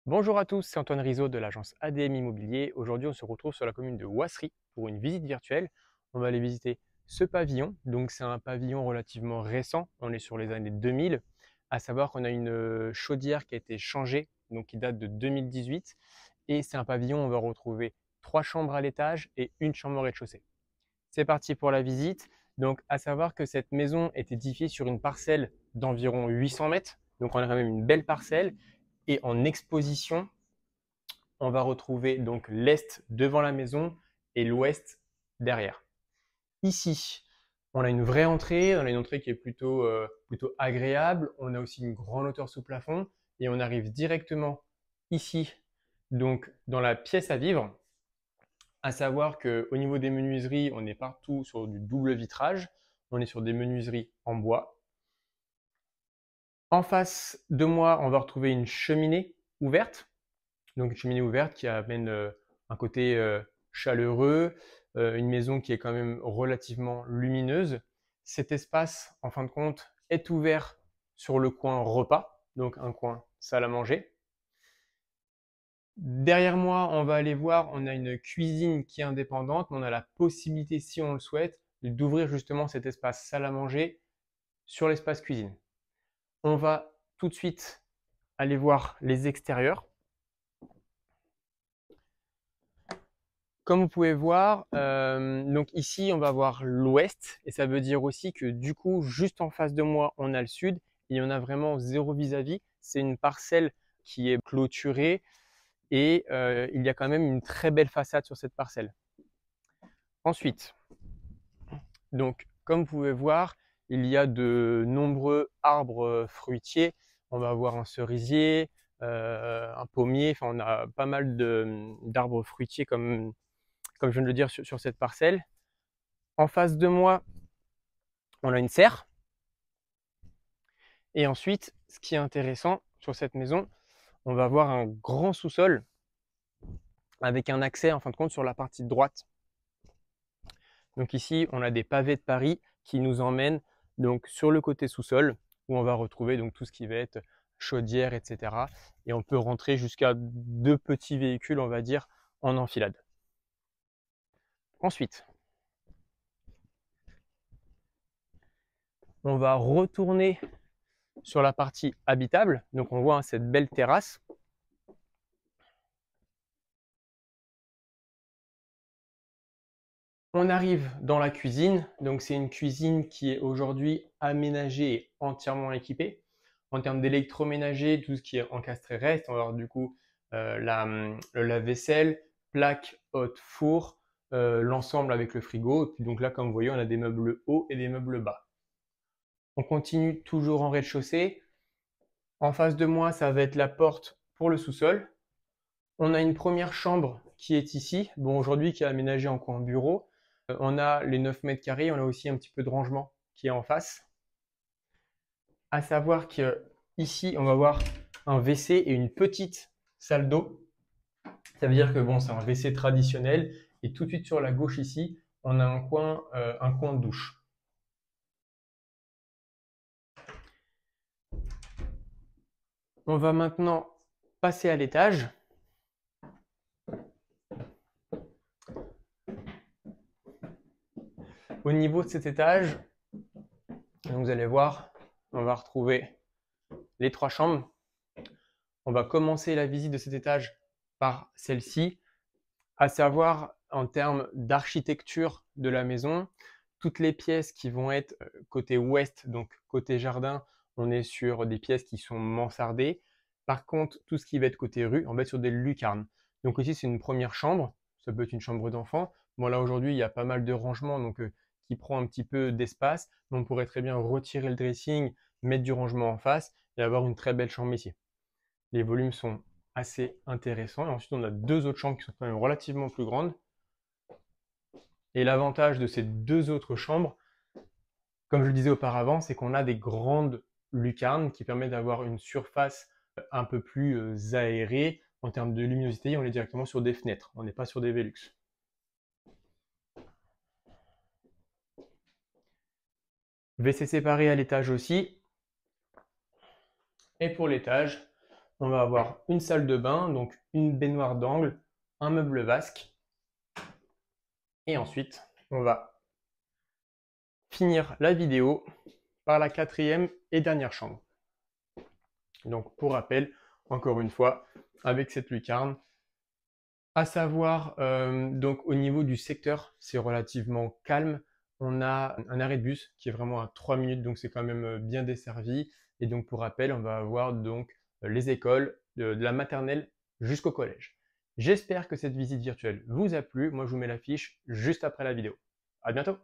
Bonjour à tous, c'est Antoine Rizzo de l'agence ADM Immobilier. Aujourd'hui, on se retrouve sur la commune de Ouassery pour une visite virtuelle. On va aller visiter ce pavillon. Donc, c'est un pavillon relativement récent. On est sur les années 2000. À savoir qu'on a une chaudière qui a été changée, donc qui date de 2018. Et c'est un pavillon, on va retrouver 3 chambres à l'étage et une chambre au rez-de-chaussée. C'est parti pour la visite. Donc, à savoir que cette maison est édifiée sur une parcelle d'environ 800 mètres. Donc, on a quand même une belle parcelle. Et en exposition, on va retrouver donc l'est devant la maison et l'ouest derrière. Ici, on a une vraie entrée, on a une entrée qui est plutôt agréable. On a aussi une grande hauteur sous plafond et on arrive directement ici, donc dans la pièce à vivre. À savoir qu'au niveau des menuiseries, on est partout sur du double vitrage. On est sur des menuiseries en bois. En face de moi, on va retrouver une cheminée ouverte. Donc une cheminée ouverte qui amène un côté chaleureux, une maison qui est quand même relativement lumineuse. Cet espace, en fin de compte, est ouvert sur le coin repas, donc un coin salle à manger. Derrière moi, on va aller voir, on a une cuisine qui est indépendante, mais on a la possibilité, si on le souhaite, d'ouvrir justement cet espace salle à manger sur l'espace cuisine. On va tout de suite aller voir les extérieurs. Comme vous pouvez voir, donc ici, on va voir l'ouest et ça veut dire aussi que du coup, juste en face de moi, on a le sud et on a vraiment zéro vis-à-vis. C'est une parcelle qui est clôturée et il y a quand même une très belle façade sur cette parcelle. Ensuite, donc comme vous pouvez voir, il y a de nombreux arbres fruitiers. On va avoir un cerisier, un pommier, enfin on a pas mal d'arbres fruitiers comme je viens de le dire sur cette parcelle. En face de moi, on a une serre. Et ensuite, ce qui est intéressant sur cette maison, on va avoir un grand sous-sol avec un accès en fin de compte sur la partie droite. Donc ici, on a des pavés de Paris qui nous emmènent donc sur le côté sous-sol où on va retrouver donc tout ce qui va être chaudière, etc. Et on peut rentrer jusqu'à 2 petits véhicules, on va dire, en enfilade. Ensuite, on va retourner sur la partie habitable. Donc on voit cette belle terrasse. On arrive dans la cuisine. Donc c'est une cuisine qui est aujourd'hui aménagée et entièrement équipée. En termes d'électroménager, tout ce qui est encastré reste. On va avoir du coup le lave-vaisselle, plaque haute four, l'ensemble avec le frigo. Et puis donc là, comme vous voyez, on a des meubles hauts et des meubles bas. On continue toujours en rez-de-chaussée. En face de moi, ça va être la porte pour le sous-sol. On a une première chambre qui est ici, bon aujourd'hui qui est aménagée en coin bureau. On a les 9 mètres carrés, on a aussi un petit peu de rangement qui est en face. À savoir qu'ici, on va avoir un WC et une petite salle d'eau. Ça veut dire que bon, c'est un WC traditionnel. Et tout de suite sur la gauche ici, on a un coin de douche. On va maintenant passer à l'étage. Au niveau de cet étage, vous allez voir, on va retrouver les 3 chambres. On va commencer la visite de cet étage par celle-ci, à savoir en termes d'architecture de la maison, toutes les pièces qui vont être côté ouest, donc côté jardin, on est sur des pièces qui sont mansardées. Par contre, tout ce qui va être côté rue, on va être sur des lucarnes. Donc ici, c'est une première chambre, ça peut être une chambre d'enfant. Bon là aujourd'hui, il y a pas mal de rangements donc qui prend un petit peu d'espace, mais on pourrait très bien retirer le dressing, mettre du rangement en face et avoir une très belle chambre ici. Les volumes sont assez intéressants. Et ensuite, on a 2 autres chambres qui sont quand même relativement plus grandes. Et l'avantage de ces 2 autres chambres, comme je le disais auparavant, c'est qu'on a des grandes lucarnes qui permettent d'avoir une surface un peu plus aérée. En termes de luminosité, on est directement sur des fenêtres. On n'est pas sur des Velux. WC séparé à l'étage aussi. Et pour l'étage, on va avoir une salle de bain, donc une baignoire d'angle, un meuble vasque. Et ensuite, on va finir la vidéo par la 4e et dernière chambre. Donc pour rappel, encore une fois, avec cette lucarne, à savoir, donc au niveau du secteur, c'est relativement calme. On a un arrêt de bus qui est vraiment à 3 minutes, donc c'est quand même bien desservi. Et donc pour rappel, on va avoir donc les écoles de la maternelle jusqu'au collège. J'espère que cette visite virtuelle vous a plu. Moi, je vous mets la fiche juste après la vidéo. À bientôt!